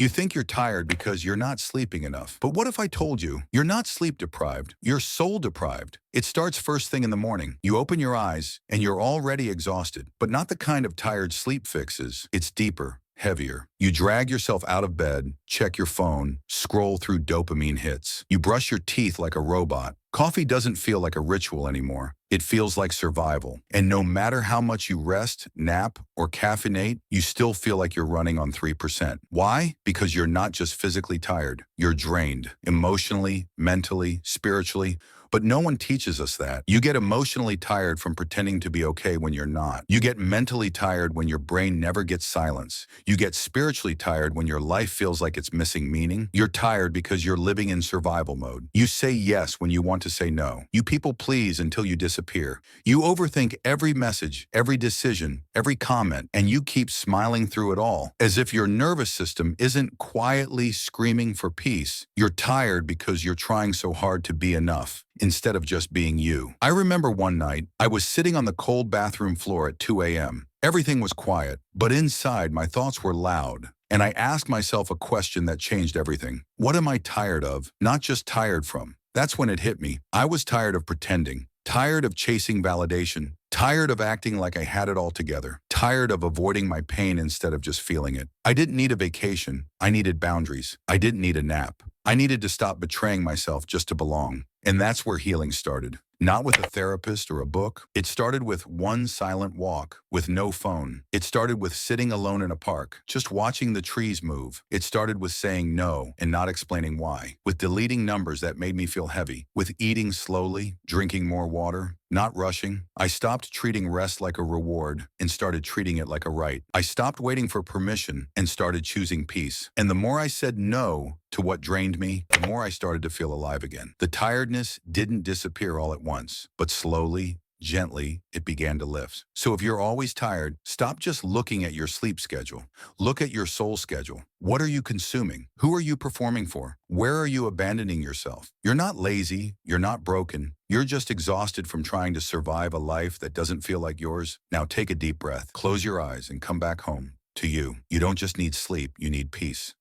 You think you're tired because you're not sleeping enough. But what if I told you you're not sleep deprived, you're soul deprived? It starts first thing in the morning. You open your eyes and you're already exhausted, but not the kind of tired sleep fixes. It's deeper, heavier. You drag yourself out of bed, check your phone, scroll through dopamine hits. You brush your teeth like a robot. Coffee doesn't feel like a ritual anymore. It feels like survival. And no matter how much you rest, nap, or caffeinate, you still feel like you're running on 3%. Why? Because you're not just physically tired. You're drained, emotionally, mentally, spiritually. But no one teaches us that. You get emotionally tired from pretending to be okay when you're not. You get mentally tired when your brain never gets silence. You get spiritually tired when your life feels like it's missing meaning. You're tired because you're living in survival mode. You say yes when you want to say no. You people please until you disappear. You overthink every message, every decision, every comment, and you keep smiling through it all, as if your nervous system isn't quietly screaming for peace. You're tired because you're trying so hard to be enough instead of just being you. I remember one night, I was sitting on the cold bathroom floor at 2 a.m. Everything was quiet, but inside my thoughts were loud. And I asked myself a question that changed everything. What am I tired of? Not just tired from. That's when it hit me. I was tired of pretending, tired of chasing validation, tired of acting like I had it all together, tired of avoiding my pain instead of just feeling it. I didn't need a vacation. I needed boundaries. I didn't need a nap. I needed to stop betraying myself just to belong. And that's where healing started. Not with a therapist or a book. It started with one silent walk, with no phone. It started with sitting alone in a park, just watching the trees move. It started with saying no and not explaining why, with deleting numbers that made me feel heavy, with eating slowly, drinking more water, not rushing. I stopped treating rest like a reward and started treating it like a right. I stopped waiting for permission and started choosing peace. And the more I said no to what drained me, the more I started to feel alive again. The tiredness didn't disappear all at once, but slowly, gently, it began to lift. So if you're always tired, stop just looking at your sleep schedule. Look at your soul schedule. What are you consuming? Who are you performing for? Where are you abandoning yourself? You're not lazy. You're not broken. You're just exhausted from trying to survive a life that doesn't feel like yours. Now take a deep breath, close your eyes, and come back home to you. You don't just need sleep, you need peace.